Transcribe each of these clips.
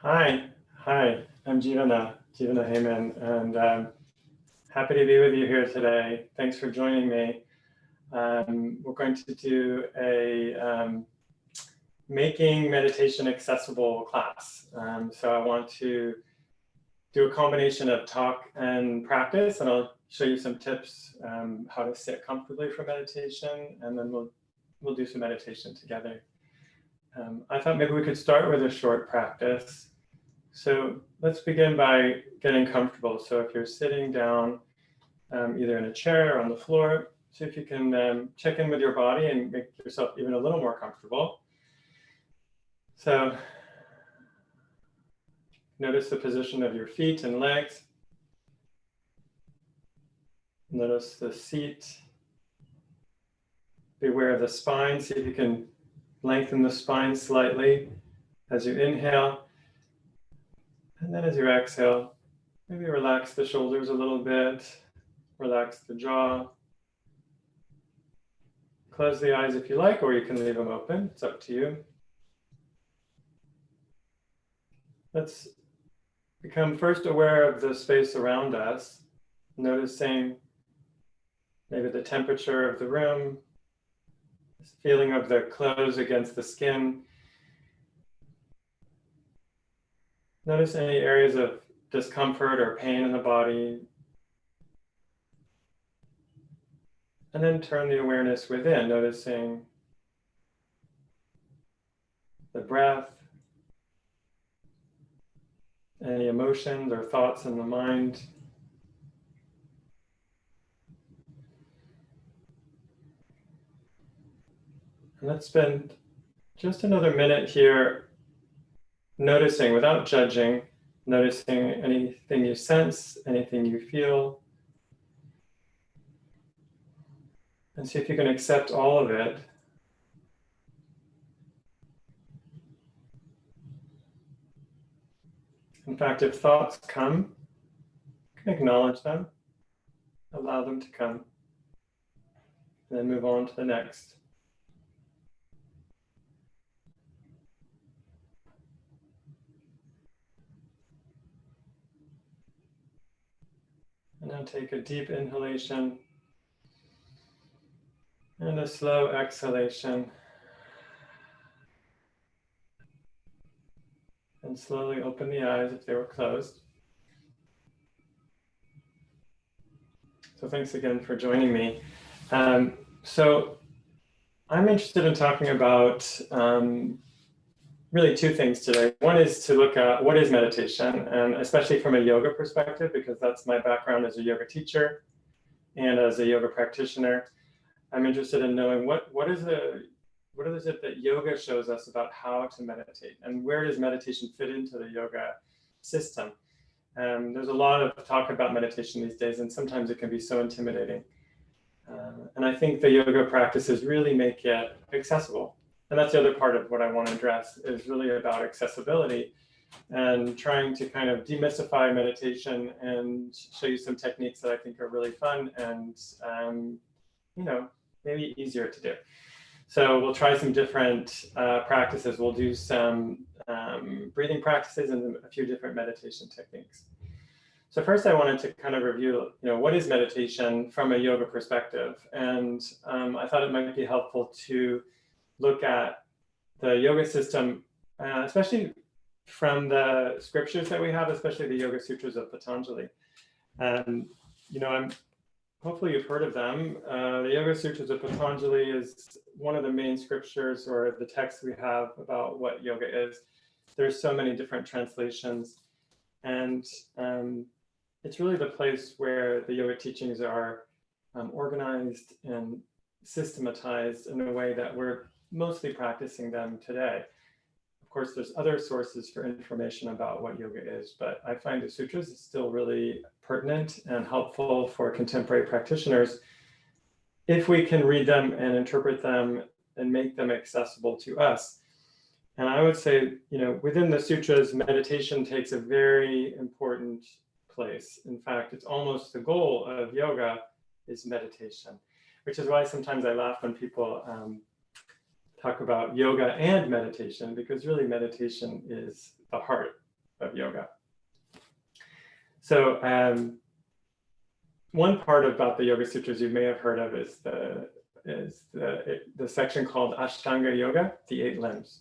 Hi, I'm Jivana Heyman, and happy to be with you here today. Thanks for joining me. We're going to do a making meditation accessible class. So I want to do a combination of talk and practice, and I'll show you some tips how to sit comfortably for meditation, and then we'll do some meditation together. I thought maybe we could start with a short practice. So let's begin by getting comfortable. So if you're sitting down, either in a chair or on the floor, see if you can check in with your body and make yourself even a little more comfortable. So notice the position of your feet and legs. Notice the seat. Be aware of the spine. See if you can lengthen the spine slightly as you inhale. And then as you exhale, maybe relax the shoulders a little bit, relax the jaw. Close the eyes if you like, or you can leave them open. It's up to you. Let's become first aware of the space around us, noticing maybe the temperature of the room, this feeling of the clothes against the skin. Notice any areas of discomfort or pain in the body. And then turn the awareness within, noticing the breath, any emotions or thoughts in the mind. And let's spend just another minute here noticing without judging, noticing anything you sense, anything you feel. And see if you can accept all of it. In fact, if thoughts come, you can acknowledge them, allow them to come, and then move on to the next. And now take a deep inhalation and a slow exhalation. And slowly open the eyes if they were closed. So thanks again for joining me. So I'm interested in talking about really two things today. One is to look at what is meditation, and especially from a yoga perspective, because that's my background as a yoga teacher and as a yoga practitioner. I'm interested in knowing what is it that yoga shows us about how to meditate, and where does meditation fit into the yoga system? There's a lot of talk about meditation these days, and sometimes it can be so intimidating. And I think the yoga practices really make it accessible. And that's the other part of what I want to address, is really about accessibility and trying to kind of demystify meditation and show you some techniques that I think are really fun and, maybe easier to do. So we'll try some different practices. We'll do some breathing practices and a few different meditation techniques. So first I wanted to kind of review, what is meditation from a yoga perspective? And I thought it might be helpful to look at the yoga system, especially from the scriptures that we have, especially the Yoga Sutras of Patanjali. And, hopefully you've heard of them. The Yoga Sutras of Patanjali is one of the main scriptures or the texts we have about what yoga is. There's so many different translations, and it's really the place where the yoga teachings are organized and systematized in a way that we're mostly practicing them today. Of course, there's other sources for information about what yoga is, but I find the sutras is still really pertinent and helpful for contemporary practitioners if we can read them and interpret them and make them accessible to us. And I would say, within the sutras, meditation takes a very important place. In fact, it's almost the goal of yoga is meditation, which is why sometimes I laugh when people talk about yoga and meditation, because really meditation is the heart of yoga. So one part about the Yoga Sutras you may have heard of is the section called Ashtanga Yoga, the 8 limbs.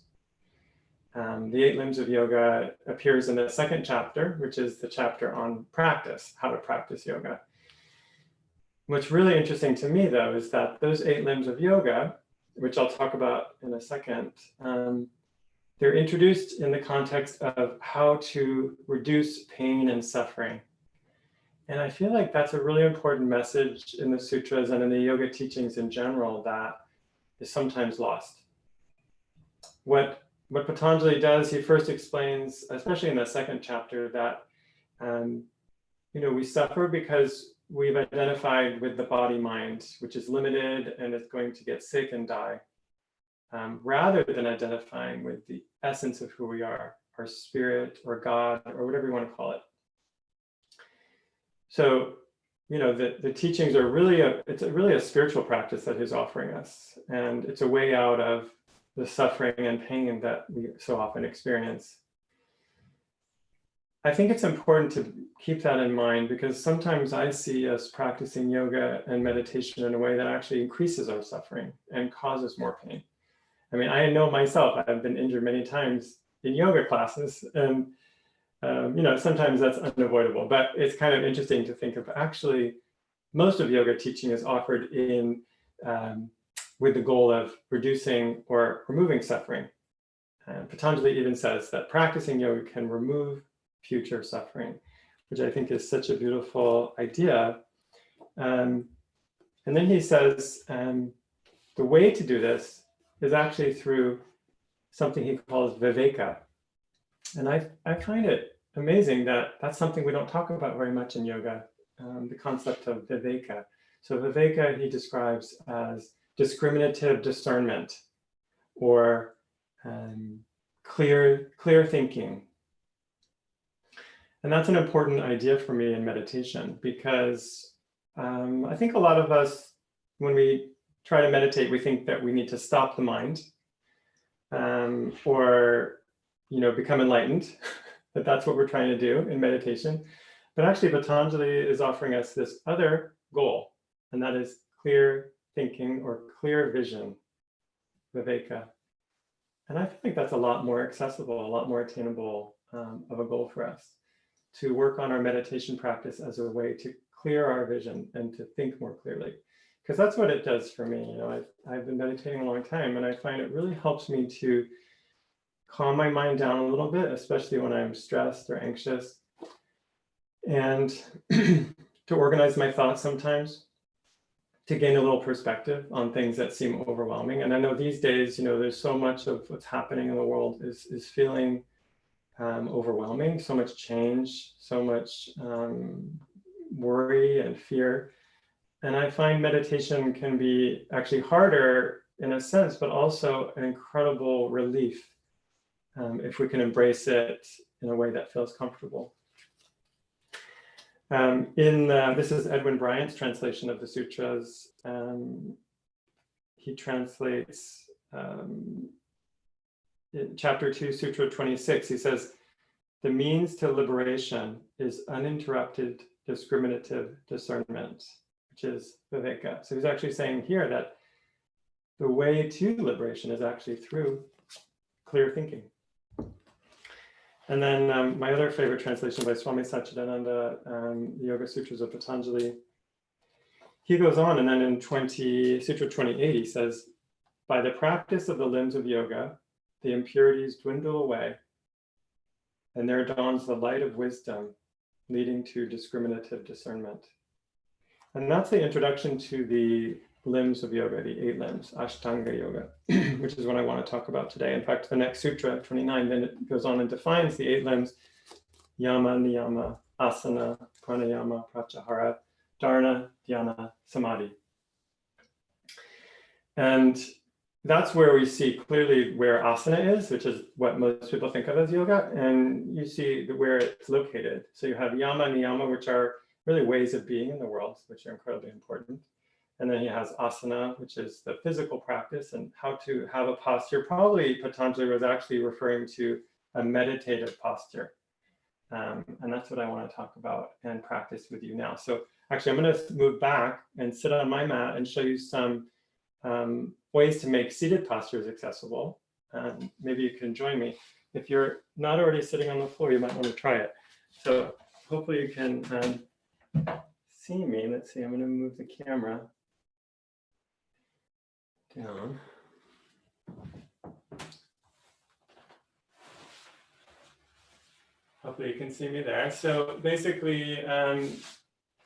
The 8 limbs of yoga appears in the 2nd chapter, which is the chapter on practice, how to practice yoga. What's really interesting to me, though, is that those 8 limbs of yoga, which I'll talk about in a second, they're introduced in the context of how to reduce pain and suffering. And I feel like that's a really important message in the sutras and in the yoga teachings in general that is sometimes lost. What Patanjali does, he first explains, especially in the 2nd chapter, that we suffer because we've identified with the body-mind, which is limited and is going to get sick and die, rather than identifying with the essence of who we are, our spirit or God or whatever you want to call it. So, the teachings are really a spiritual practice that he's offering us, and it's a way out of the suffering and pain that we so often experience. I think it's important to keep that in mind because sometimes I see us practicing yoga and meditation in a way that actually increases our suffering and causes more pain. I mean, I know myself, I've been injured many times in yoga classes, and sometimes that's unavoidable, but it's kind of interesting to think of actually most of yoga teaching is offered in with the goal of reducing or removing suffering. Patanjali even says that practicing yoga can remove future suffering, which I think is such a beautiful idea. And then he says the way to do this is actually through something he calls viveka. And I find it amazing that that's something we don't talk about very much in yoga, the concept of viveka. So viveka he describes as discriminative discernment or clear thinking. And that's an important idea for me in meditation because I think a lot of us, when we try to meditate, we think that we need to stop the mind or become enlightened, that that's what we're trying to do in meditation. But actually Patanjali is offering us this other goal, and that is clear thinking or clear vision, viveka. And I think that's a lot more accessible, a lot more attainable of a goal for us, to work on our meditation practice as a way to clear our vision and to think more clearly. Because that's what it does for me. I've been meditating a long time, and I find it really helps me to calm my mind down a little bit, especially when I'm stressed or anxious, and to organize my thoughts sometimes, to gain a little perspective on things that seem overwhelming. And I know these days, there's so much of what's happening in the world is feeling overwhelming, so much change, so much worry and fear. And I find meditation can be actually harder in a sense, but also an incredible relief if we can embrace it in a way that feels comfortable. This is Edwin Bryant's translation of the sutras. He translates in chapter 2, Sutra 26, he says, the means to liberation is uninterrupted discriminative discernment, which is viveka. So he's actually saying here that the way to liberation is actually through clear thinking. And then my other favorite translation by Swami Satchidananda, the Yoga Sutras of Patanjali, he goes on, and then in Sutra 28, he says, by the practice of the limbs of yoga, the impurities dwindle away, and there dawns the light of wisdom, leading to discriminative discernment. And that's the introduction to the limbs of yoga, the 8 limbs, Ashtanga Yoga, which is what I want to talk about today. In fact, the next sutra, 29, then it goes on and defines the 8 limbs: yama, niyama, asana, pranayama, pratyahara, dharana, dhyana, samadhi. And that's where we see clearly where asana is, which is what most people think of as yoga, and you see where it's located. So you have yama, niyama, which are really ways of being in the world, which are incredibly important. And then he has asana, which is the physical practice and how to have a posture. Probably Patanjali was actually referring to a meditative posture. And that's what I want to talk about and practice with you now. So actually, I'm going to move back and sit on my mat and show you some ways to make seated postures accessible. Maybe you can join me. If you're not already sitting on the floor, you might want to try it. So hopefully you can see me. Let's see, I'm going to move the camera down. Hopefully you can see me there. So basically,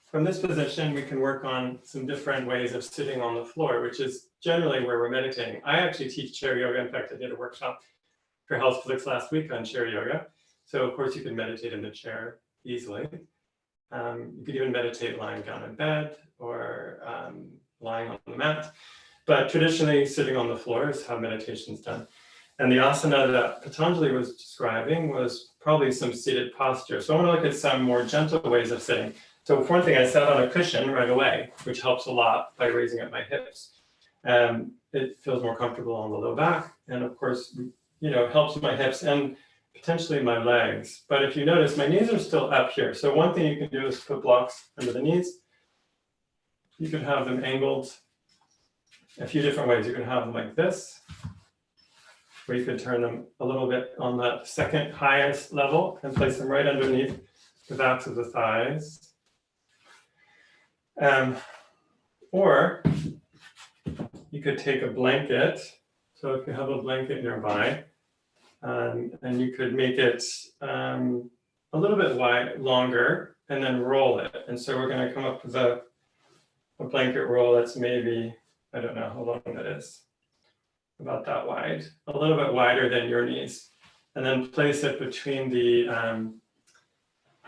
from this position, we can work on some different ways of sitting on the floor, which is generally where we're meditating. I actually teach chair yoga. In fact, I did a workshop for Health Flix last week on chair yoga. So of course you can meditate in the chair easily. You could even meditate lying down in bed or lying on the mat. But traditionally, sitting on the floor is how meditation is done. And the asana that Patanjali was describing was probably some seated posture. So I want to look at some more gentle ways of sitting. So for one thing, I sat on a cushion right away, which helps a lot by raising up my hips. It feels more comfortable on the low back. And of course, helps my hips and potentially my legs. But if you notice, my knees are still up here. So one thing you can do is put blocks under the knees. You can have them angled a few different ways. You can have them like this, or you could turn them a little bit on the second highest level and place them right underneath the backs of the thighs. Or you could take a blanket. So if you have a blanket nearby, and you could make it a little bit longer and then roll it. And so we're going to come up with a blanket roll that's maybe, I don't know how long that is, about that wide, a little bit wider than your knees, and then place it between the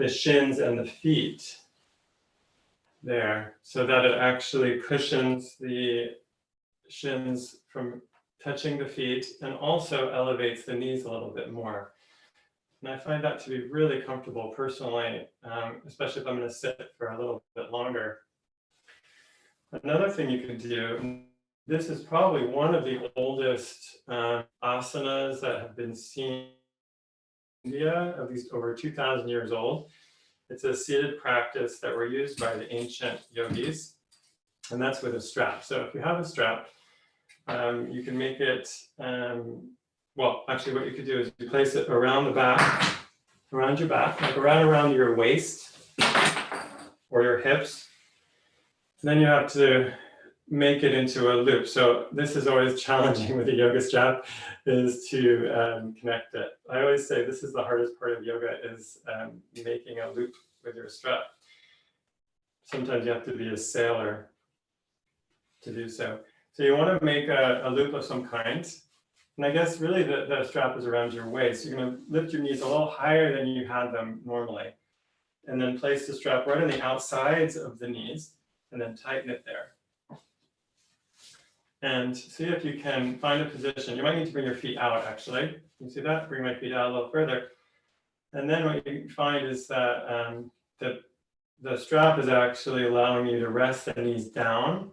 shins and the feet there, so that it actually cushions the shins from touching the feet and also elevates the knees a little bit more. And I find that to be really comfortable personally, especially if I'm going to sit for a little bit longer. Another thing you can do, this is probably one of the oldest asanas that have been seen in India, at least over 2,000 years old. It's a seated practice that were used by the ancient yogis, and that's with a strap. So if you have a strap, you can make it, well, actually what you could do is you place it around the back, around your back, like around your waist or your hips. And then you have to make it into a loop. So this is always challenging with a yoga strap, is to connect it. I always say this is the hardest part of yoga, is making a loop with your strap. Sometimes you have to be a sailor to do so. So you want to make a loop of some kind. And I guess really the strap is around your waist. You're going to lift your knees a little higher than you had them normally. And then place the strap right on the outsides of the knees and then tighten it there. And see if you can find a position. You might need to bring your feet out, actually. You see that? Bring my feet out a little further. And then what you find is that the strap is actually allowing you to rest the knees down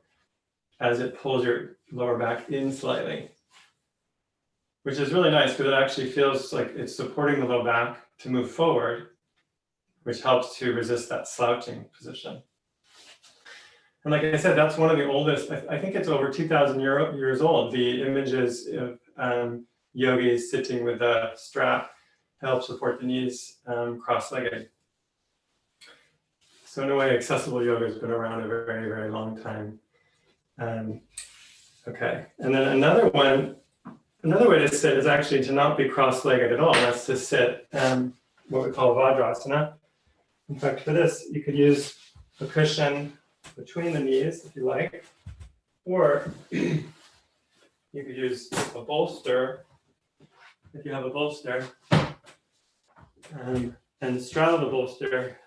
as it pulls your lower back in slightly, which is really nice because it actually feels like it's supporting the low back to move forward, which helps to resist that slouching position. And like I said, that's one of the oldest, I think it's over 2,000 years old. The images of yogis sitting with a strap to help support the knees cross-legged. So in a way, accessible yoga has been around a very, very long time. Okay, and then another way to sit is actually to not be cross-legged at all. That's to sit what we call Vajrasana. In fact, for this, you could use a cushion between the knees if you like, or you could use a bolster if you have a bolster, and straddle the bolster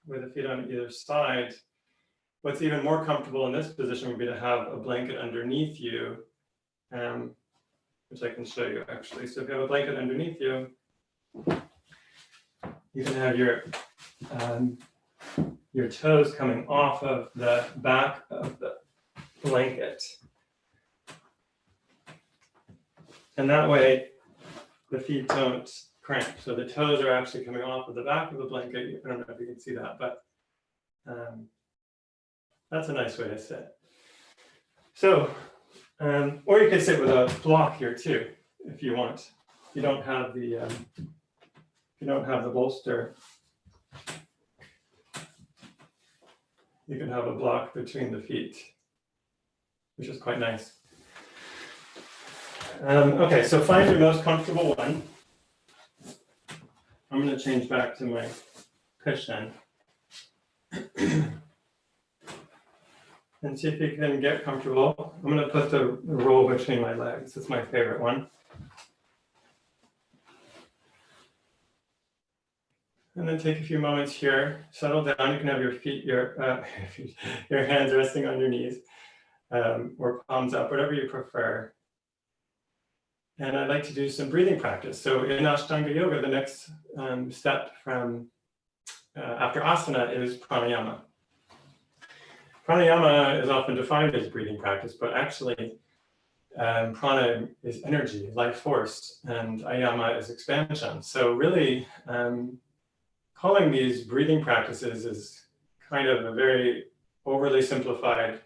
with the feet on either side. What's even more comfortable in this position would be to have a blanket underneath you, which I can show you actually. So if you have a blanket underneath you, you can have your toes coming off of the back of the blanket. And that way, the feet don't cramped. So the toes are actually coming off of the back of the blanket. I don't know if you can see that, but that's a nice way to sit. So, or you could sit with a block here too, if you want. If you don't have the bolster, you can have a block between the feet, which is quite nice. Okay, so find your most comfortable one. I'm going to change back to my cushion. And see if you can get comfortable. I'm going to put the roll between my legs. It's my favorite one. And then take a few moments here. Settle down. You can have your feet, your hands resting on your knees, or palms up, whatever you prefer. And I'd like to do some breathing practice. So in Ashtanga Yoga, the next step from after asana is pranayama. Pranayama is often defined as breathing practice, but actually prana is energy, life force, and ayama is expansion. So really, calling these breathing practices is kind of a very overly simplified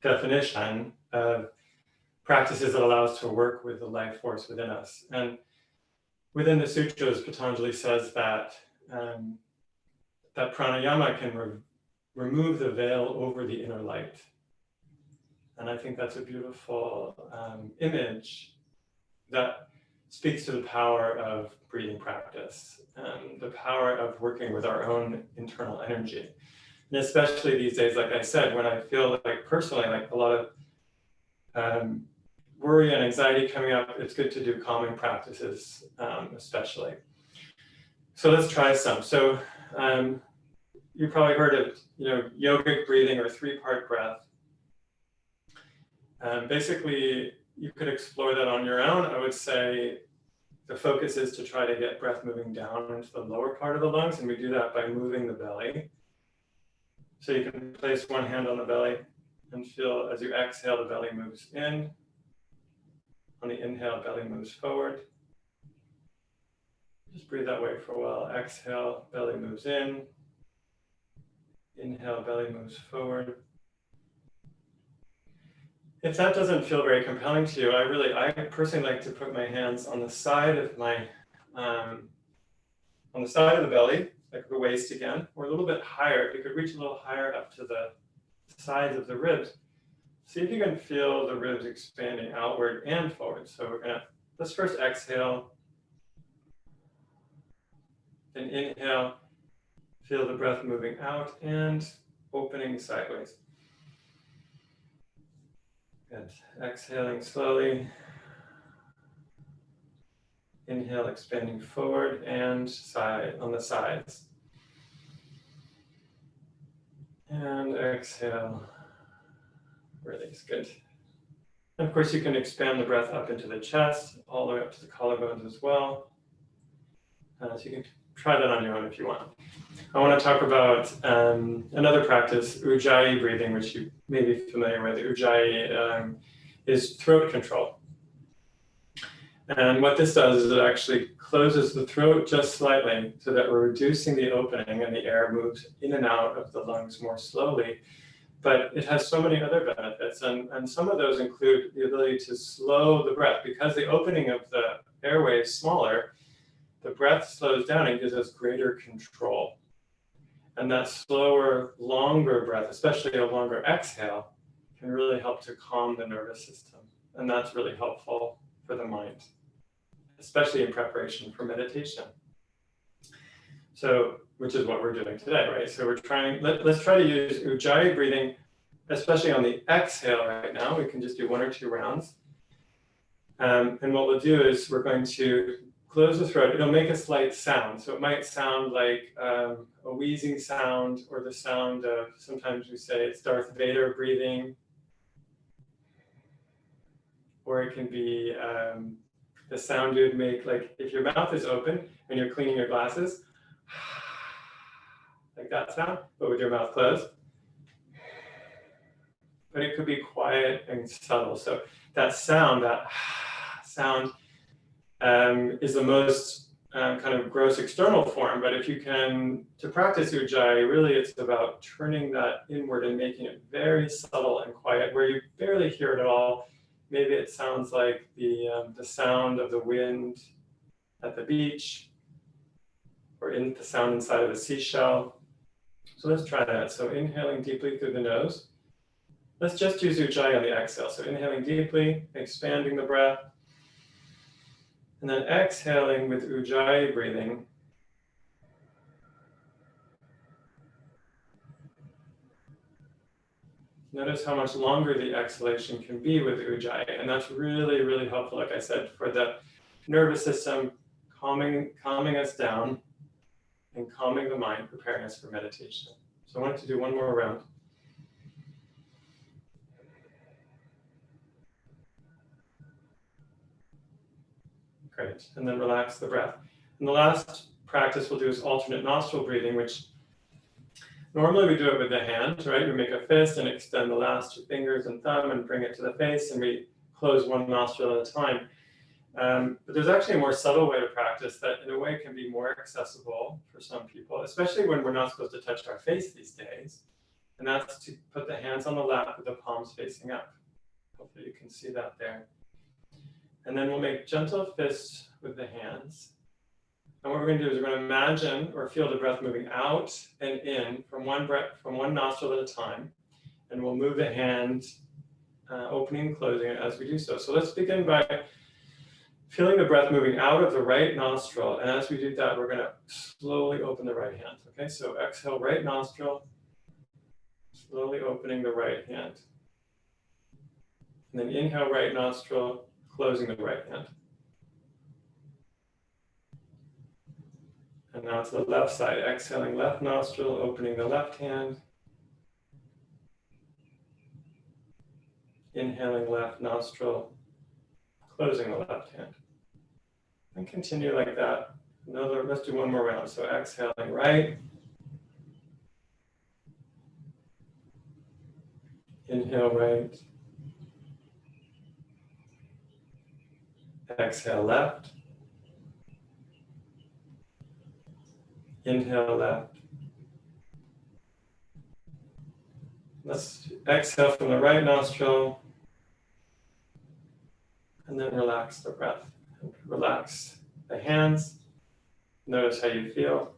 definition of practices that allow us to work with the life force within us. And within the sutras, Patanjali says that that pranayama can remove the veil over the inner light. And I think that's a beautiful image that speaks to the power of breathing practice and the power of working with our own internal energy. And especially these days, like I said, when I feel like personally, like a lot of worry and anxiety coming up, it's good to do calming practices, especially. So let's try some. So you probably heard of, yogic breathing or three-part breath. Basically, you could explore that on your own. I would say the focus is to try to get breath moving down into the lower part of the lungs, and we do that by moving the belly. So you can place one hand on the belly and feel as you exhale, the belly moves in. On the inhale, belly moves forward. Just breathe that way for a while. Exhale, belly moves in. Inhale, belly moves forward. If that doesn't feel very compelling to you, I personally like to put my hands on the side of my, on the side of the belly, like the waist again, or a little bit higher. If you could reach a little higher up to the sides of the ribs. See if you can feel the ribs expanding outward and forward. So let's first exhale. Then inhale, feel the breath moving out and opening sideways. Good. Exhaling slowly. Inhale, expanding forward and side on the sides. And exhale. Release. Good. And of course, you can expand the breath up into the chest, all the way up to the collarbones as well. So you can try that on your own if you want. I want to talk about another practice, Ujjayi breathing, which you may be familiar with. Ujjayi is throat control. And what this does is it actually closes the throat just slightly so that we're reducing the opening and the air moves in and out of the lungs more slowly. But it has so many other benefits, and some of those include the ability to slow the breath. Because the opening of the airway is smaller, the breath slows down and gives us greater control. And that slower, longer breath, especially a longer exhale, can really help to calm the nervous system. And that's really helpful for the mind, especially in preparation for meditation. So, which is what we're doing today, right? So let's try to use Ujjayi breathing, especially on the exhale right now. We can just do 1 or 2 rounds. And what we'll do is we're going to close the throat. It'll make a slight sound. So it might sound like a wheezing sound, or the sound of, sometimes we say it's Darth Vader breathing. Or it can be the sound you'd make, like if your mouth is open and you're cleaning your glasses, like that sound, but with your mouth closed. But it could be quiet and subtle. So that sound is the most kind of gross external form, but if you can, to practice Ujjayi, really it's about turning that inward and making it very subtle and quiet, where you barely hear it at all. Maybe it sounds like the sound of the wind at the beach, or in the sound inside of a seashell. So let's try that. So inhaling deeply through the nose. Let's just use Ujjayi on the exhale. So inhaling deeply, expanding the breath. And then exhaling with Ujjayi breathing. Notice how much longer the exhalation can be with Ujjayi. And that's really, really helpful, like I said, for the nervous system, calming us down and calming the mind, preparing us for meditation. So I wanted to do one more round. Great, and then relax the breath. And the last practice we'll do is alternate nostril breathing, which normally we do it with the hand, right? We make a fist and extend the last two fingers and thumb and bring it to the face, and we close one nostril at a time. But there's actually a more subtle way to practice that in a way can be more accessible for some people, especially when we're not supposed to touch our face these days. And that's to put the hands on the lap with the palms facing up. Hopefully you can see that there. And then we'll make gentle fists with the hands. And what we're going to do is we're going to imagine or feel the breath moving out and in from one nostril at a time. And we'll move the hand opening and closing it as we do so. So let's begin by feeling the breath moving out of the right nostril. And as we do that, we're going to slowly open the right hand. Okay, so exhale, right nostril, slowly opening the right hand. And then inhale, right nostril, closing the right hand. And now to the left side, exhaling left nostril, opening the left hand. Inhaling left nostril, closing the left hand. And continue like that. Let's do one more round. So exhaling right. Inhale right. Exhale left. Inhale left. Let's exhale from the right nostril. And then relax the breath. Relax the hands. Notice how you feel.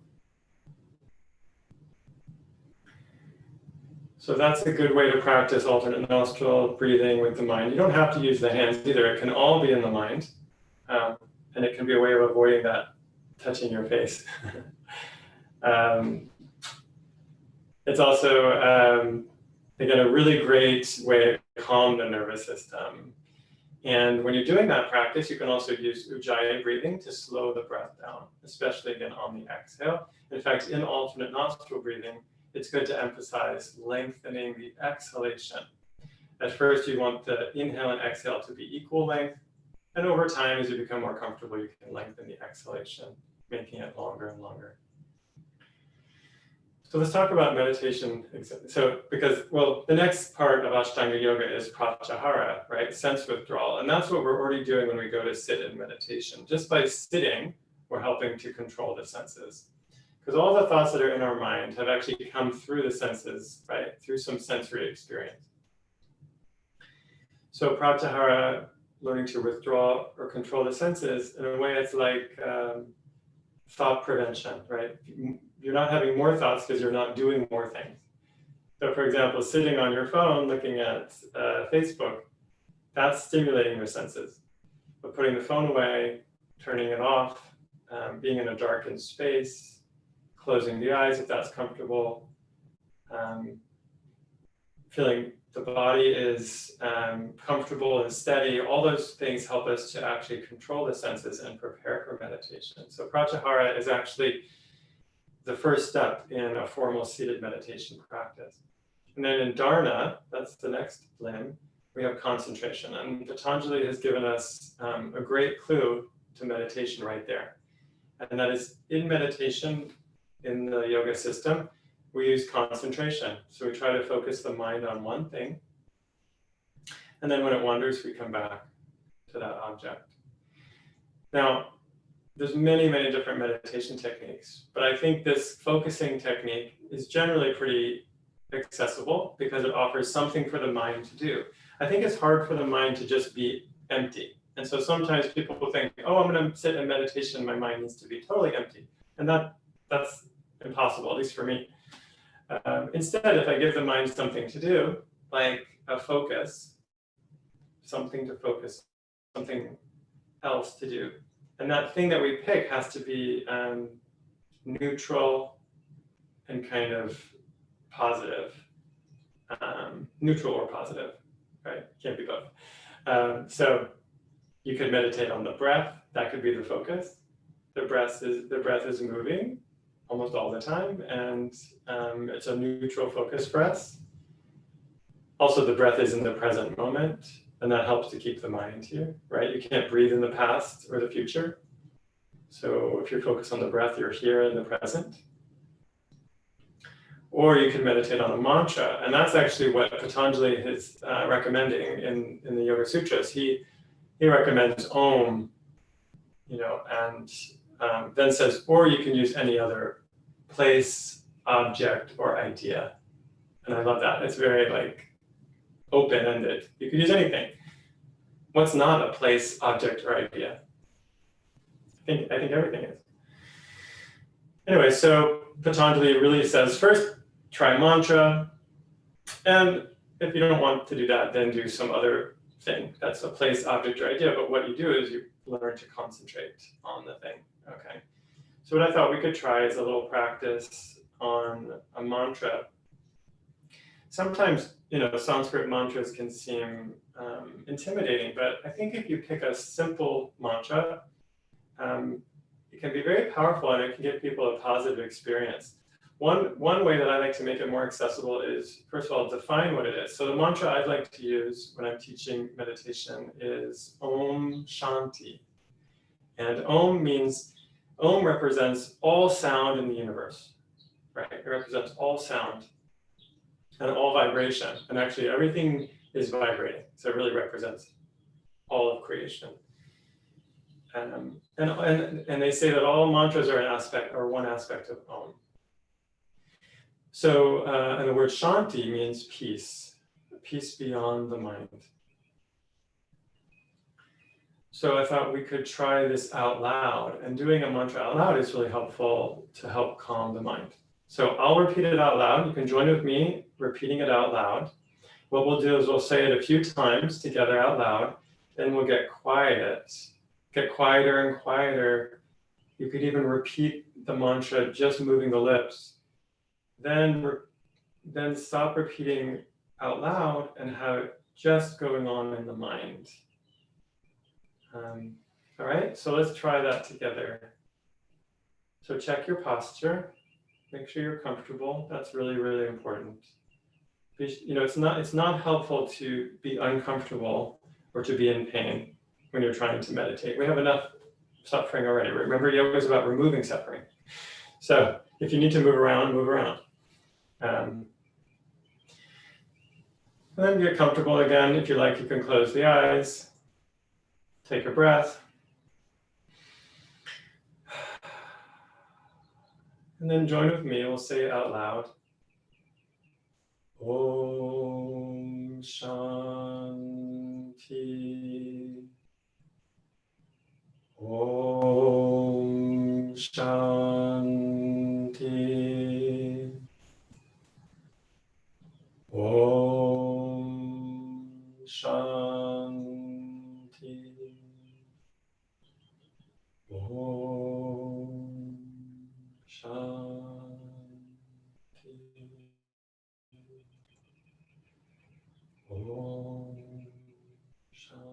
So that's a good way to practice alternate nostril breathing with the mind. You don't have to use the hands either. It can all be in the mind. And it can be a way of avoiding that touching your face. It's also, again, a really great way to calm the nervous system. And when you're doing that practice, you can also use Ujjayi breathing to slow the breath down, especially again on the exhale. In fact, in alternate nostril breathing, it's good to emphasize lengthening the exhalation. At first, you want the inhale and exhale to be equal length. And over time, as you become more comfortable, you can lengthen the exhalation, making it longer and longer. So let's talk about meditation. So the next part of Ashtanga Yoga is pratyahara, right? Sense withdrawal. And that's what we're already doing when we go to sit in meditation. Just by sitting, we're helping to control the senses. Because all the thoughts that are in our mind have actually come through the senses, right? Through some sensory experience. So pratyahara, learning to withdraw or control the senses, in a way it's like thought prevention, right? You're not having more thoughts because you're not doing more things. So for example, sitting on your phone, looking at Facebook, that's stimulating your senses. But putting the phone away, turning it off, being in a darkened space, closing the eyes if that's comfortable, feeling the body is comfortable and steady, all those things help us to actually control the senses and prepare for meditation. So pratyahara is actually the first step in a formal seated meditation practice. And then in dharana, that's the next limb, we have concentration. And Patanjali has given us a great clue to meditation right there. And that is in meditation, in the yoga system, we use concentration. So we try to focus the mind on one thing. And then when it wanders, we come back to that object. Now, there's many, many different meditation techniques, but I think this focusing technique is generally pretty accessible because it offers something for the mind to do. I think it's hard for the mind to just be empty. And so sometimes people will think, oh, I'm going to sit in meditation, my mind needs to be totally empty. And that's impossible, at least for me. Instead, if I give the mind something to do, like a focus, something to focus, something else to do, and that thing that we pick has to be neutral and kind of positive, neutral or positive, right? Can't be both. So you could meditate on the breath. That could be the focus. The breath is moving almost all the time, and it's a neutral focus for us. Also, the breath is in the present moment, and that helps to keep the mind here, right? You can't breathe in the past or the future. So if you're focused on the breath, you're here in the present. Or you can meditate on a mantra, and that's actually what Patanjali is recommending in the Yoga Sutras. He recommends Om, and then says, or you can use any other place, object, or idea. And I love that. It's very like open-ended. You could use anything. What's not a place, object, or idea? I think everything is. Anyway, so Patanjali really says, first, try mantra. And if you don't want to do that, then do some other thing. That's a place, object, or idea. But what you do is you learn to concentrate on the thing. Okay. So what I thought we could try is a little practice on a mantra. Sometimes, Sanskrit mantras can seem intimidating, but I think if you pick a simple mantra, it can be very powerful and it can give people a positive experience. One way that I like to make it more accessible is, first of all, define what it is. So the mantra I'd like to use when I'm teaching meditation is Om Shanti. And Om represents all sound in the universe, right? It represents all sound and all vibration. And actually everything is vibrating. So it really represents all of creation. And they say that all mantras are one aspect of Om. So, and the word Shanti means peace, peace beyond the mind. So I thought we could try this out loud, and doing a mantra out loud is really helpful to help calm the mind. So I'll repeat it out loud. You can join with me repeating it out loud. What we'll do is we'll say it a few times together out loud, then we'll get quieter and quieter. You could even repeat the mantra just moving the lips. Then stop repeating out loud and have it just going on in the mind. All right, so let's try that together. So check your posture. Make sure you're comfortable. That's really, really important. It's not helpful to be uncomfortable or to be in pain when you're trying to meditate. We have enough suffering already. Remember, yoga is about removing suffering. So if you need to move around, move around. And then get comfortable again. If you like, you can close the eyes. Take a breath. And then join with me. We'll say it out loud. Om Shanti. Om Shanti. Om Shanti. Om Shanti. Om Shanti.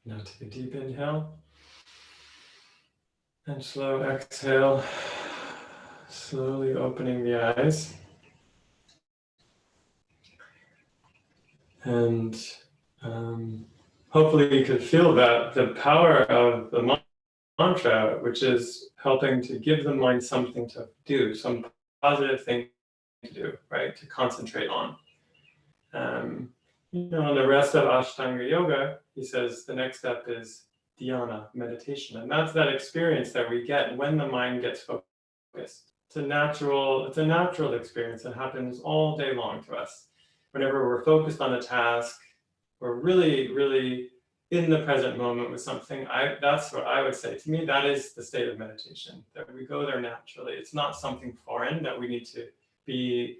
Now take a deep inhale and slow exhale, slowly opening the eyes. And hopefully you could feel that the power of the mantra, which is helping to give the mind something to do, some positive thing to do, right? To concentrate on. In the rest of Ashtanga Yoga, he says the next step is dhyana, meditation. And that's that experience that we get when the mind gets focused. It's a natural experience that happens all day long to us. Whenever we're focused on a task, we're really, really in the present moment with something. That's what I would say. To me, that is the state of meditation, that we go there naturally. It's not something foreign that we need to be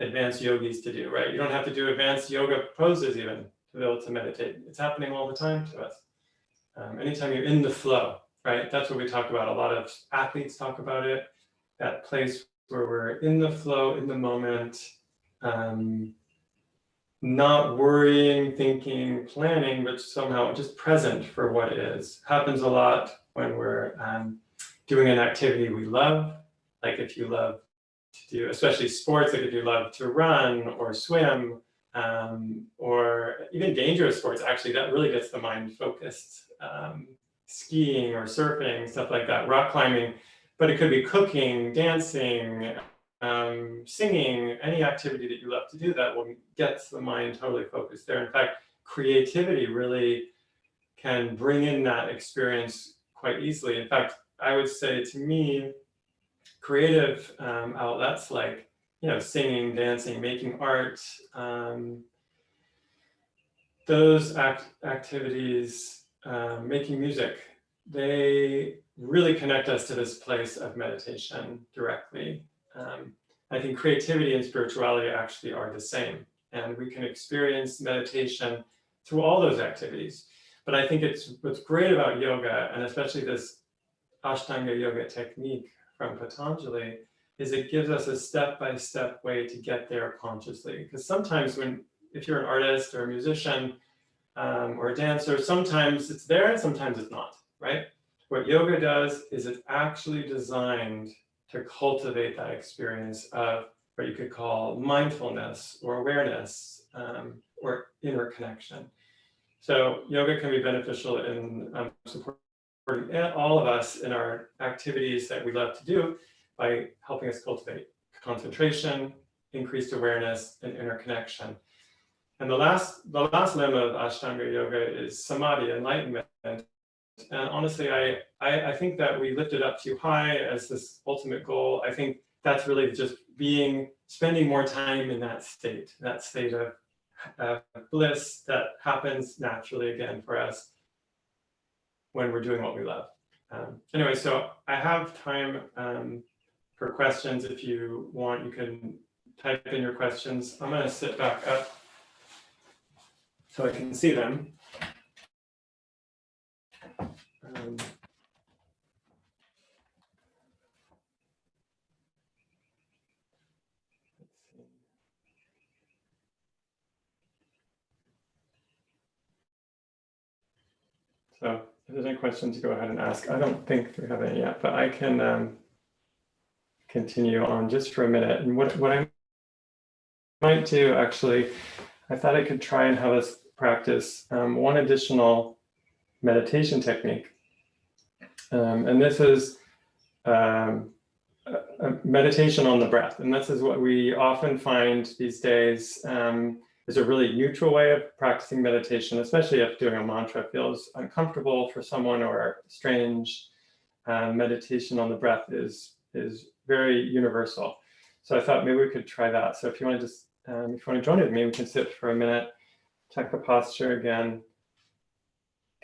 advanced yogis to do, right? You don't have to do advanced yoga poses even to be able to meditate. It's happening all the time to us. Anytime you're in the flow, right? That's what we talk about. A lot of athletes talk about it, that place where we're in the flow, in the moment, not worrying, thinking, planning, but somehow just present for what is. Happens a lot when we're doing an activity we love, like if you love to do, especially sports, like if you love to run or swim, or even dangerous sports, actually, that really gets the mind focused. Skiing or surfing, stuff like that, rock climbing, but it could be cooking, dancing, singing, any activity that you love to do that will get the mind totally focused there. In fact, creativity really can bring in that experience quite easily. In fact, I would say to me, creative outlets like, singing, dancing, making art, those activities, making music, they really connect us to this place of meditation directly. I think creativity and spirituality actually are the same, and we can experience meditation through all those activities. But I think what's great about yoga, and especially this Ashtanga yoga technique from Patanjali, is it gives us a step-by-step way to get there consciously. Because sometimes if you're an artist or a musician or a dancer, sometimes it's there and sometimes it's not, right? What yoga does is it's actually designed to cultivate that experience of what you could call mindfulness or awareness or inner connection. So yoga can be beneficial in supporting all of us in our activities that we love to do by helping us cultivate concentration, increased awareness, and inner connection. And the last limb of Ashtanga yoga is samadhi, enlightenment. And honestly, I think that we lift it up too high as this ultimate goal. I think that's really just spending more time in that state of bliss that happens naturally again for us when we're doing what we love. Anyway, so I have time for questions. If you want, you can type in your questions. I'm going to sit back up so I can see them. So if there's any questions, go ahead and ask. I don't think we have any yet, but I can continue on just for a minute. And what I might do, actually, I thought I could try and have us practice one additional meditation technique. And this is a meditation on the breath. And this is what we often find these days is a really neutral way of practicing meditation, especially if doing a mantra feels uncomfortable for someone or strange. Meditation on the breath is very universal. So I thought maybe we could try that. So if you want to join with me, we can sit for a minute, check the posture again,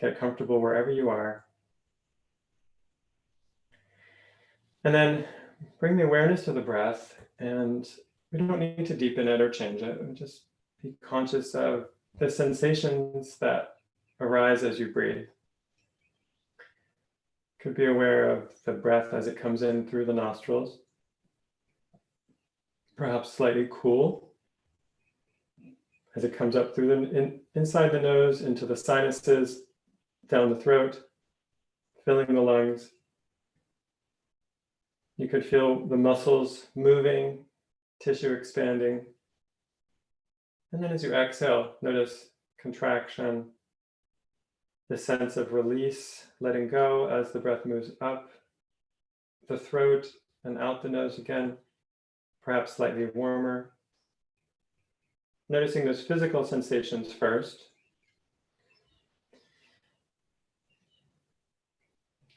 get comfortable wherever you are. And then bring the awareness to the breath, and we don't need to deepen it or change it. We just be conscious of the sensations that arise as you breathe. Could be aware of the breath as it comes in through the nostrils, perhaps slightly cool as it comes up through inside the nose into the sinuses, down the throat, filling the lungs. You could feel the muscles moving, tissue expanding. And then as you exhale, notice contraction, the sense of release, letting go as the breath moves up the throat and out the nose again, perhaps slightly warmer. Noticing those physical sensations first.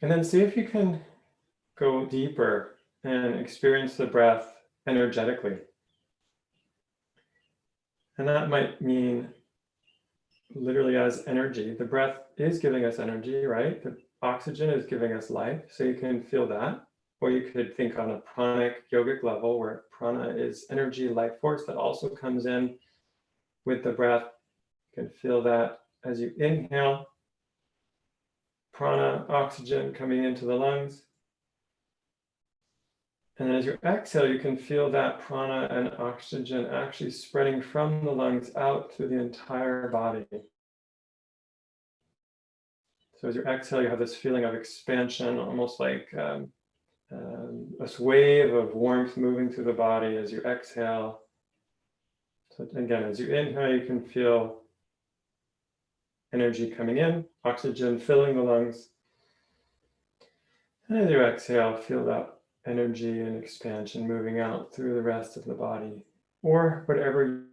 And then see if you can go deeper and experience the breath energetically. And that might mean literally as energy. The breath is giving us energy, right? The oxygen is giving us life, so you can feel that. Or you could think on a pranic yogic level where prana is energy, life force that also comes in with the breath. You can feel that as you inhale, prana, oxygen coming into the lungs. And as you exhale, you can feel that prana and oxygen actually spreading from the lungs out through the entire body. So as you exhale, you have this feeling of expansion, almost like a wave of warmth moving through the body as you exhale. So again, as you inhale, you can feel energy coming in, oxygen filling the lungs. And as you exhale, feel that energy and expansion moving out through the rest of the body, or whatever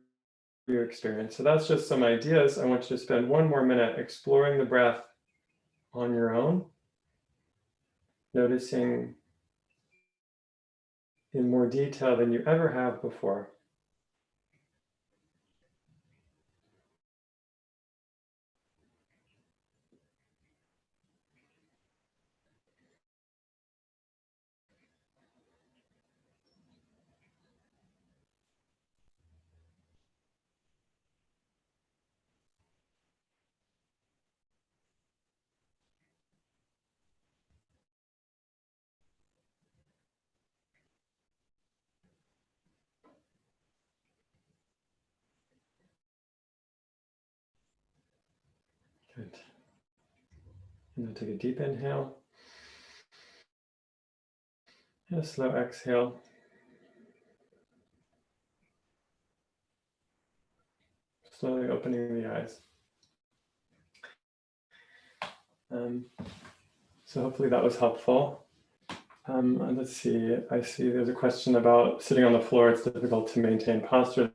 you experience. So that's just some ideas. I want you to spend one more minute exploring the breath on your own, noticing in more detail than you ever have before. Good. And then take a deep inhale. And a slow exhale. Slowly opening the eyes. So hopefully that was helpful. Let's see, I see there's a question about sitting on the floor. It's difficult to maintain posture.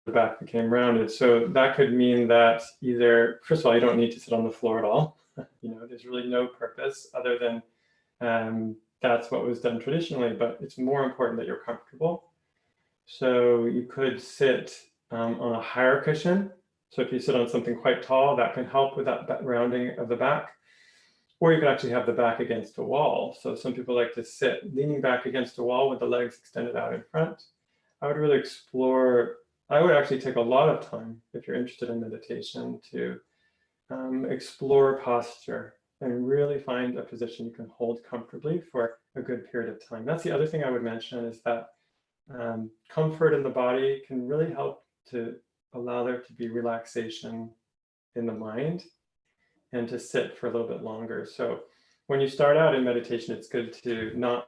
The back became rounded. So that could mean that either, first of all, you don't need to sit on the floor at all. There's really no purpose other than that's what was done traditionally, but it's more important that you're comfortable. So you could sit on a higher cushion. So if you sit on something quite tall, that can help with that rounding of the back. Or you could actually have the back against a wall. So some people like to sit leaning back against a wall with the legs extended out in front. I would really explore, I would actually take a lot of time, if you're interested in meditation, to explore posture and really find a position you can hold comfortably for a good period of time. That's the other thing I would mention, is that comfort in the body can really help to allow there to be relaxation in the mind and to sit for a little bit longer. So when you start out in meditation, it's good to not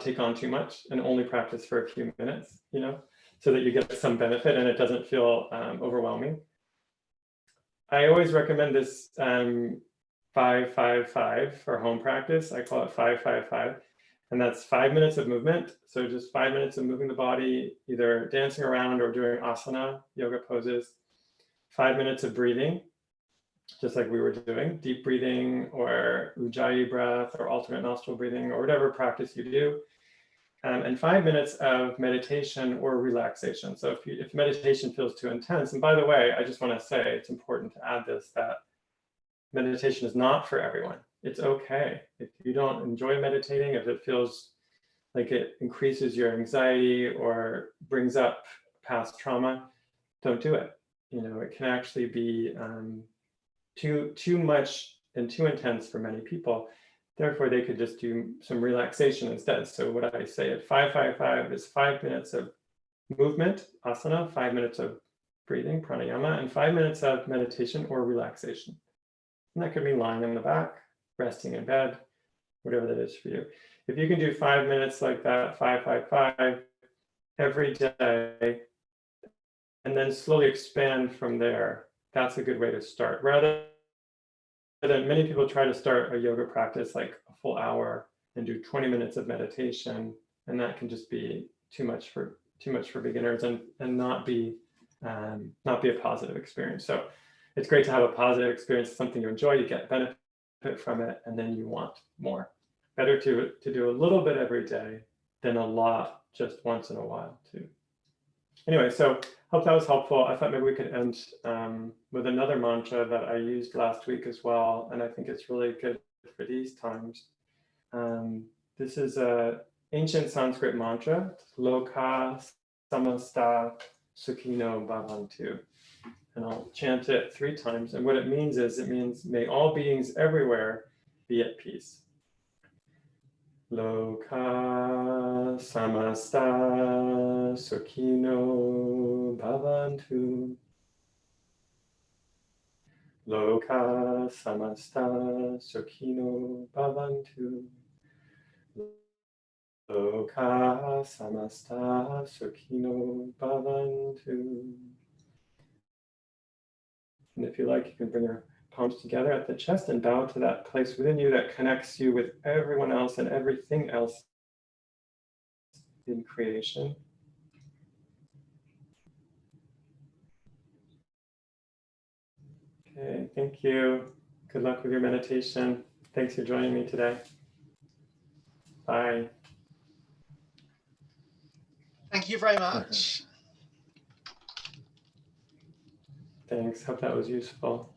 take on too much and only practice for a few minutes, so that you get some benefit and it doesn't feel overwhelming. I always recommend this 5-5-5 for home practice. I call it 5-5-5. And that's 5 minutes of movement. So just 5 minutes of moving the body, either dancing around or doing asana, yoga poses. 5 minutes of breathing, just like we were doing, deep breathing or ujjayi breath or alternate nostril breathing or whatever practice you do. And 5 minutes of meditation or relaxation. So if meditation feels too intense, and by the way, I just want to say, it's important to add this, that meditation is not for everyone. It's okay. If you don't enjoy meditating, if it feels like it increases your anxiety or brings up past trauma, don't do it. It can actually be too much and too intense for many people. Therefore, they could just do some relaxation instead. So what I say at 5-5-5 is 5 minutes of movement, asana, 5 minutes of breathing, pranayama, and 5 minutes of meditation or relaxation. And that could mean lying on the back, resting in bed, whatever that is for you. If you can do 5 minutes like that, 5, 5, 5, every day, and then slowly expand from there, that's a good way to start. Rather than many people try to start a yoga practice like a full hour and do 20 minutes of meditation, and that can just be too much for beginners and not be a positive experience. So it's great to have a positive experience, something you enjoy, you get benefit from it, and then you want more. Better to do a little bit every day than a lot just once in a while too. Anyway, so hope that was helpful. I thought maybe we could end with another mantra that I used last week as well, and I think it's really good for these times. This is a ancient Sanskrit mantra, Loka Samasta Sukhino Bhavantu. And I'll chant it 3 times. And what it means is, may all beings everywhere be at peace. Loka Samasta Sukhino Bhavantu. Loka Samasta Sukhino Bhavantu. Loka Samasta Sukhino Bhavantu. And if you like, you can bring your palms together at the chest and bow to that place within you that connects you with everyone else and everything else in creation. Okay, thank you. Good luck with your meditation. Thanks for joining me today. Bye. Thank you very much. Thanks. Hope that was useful.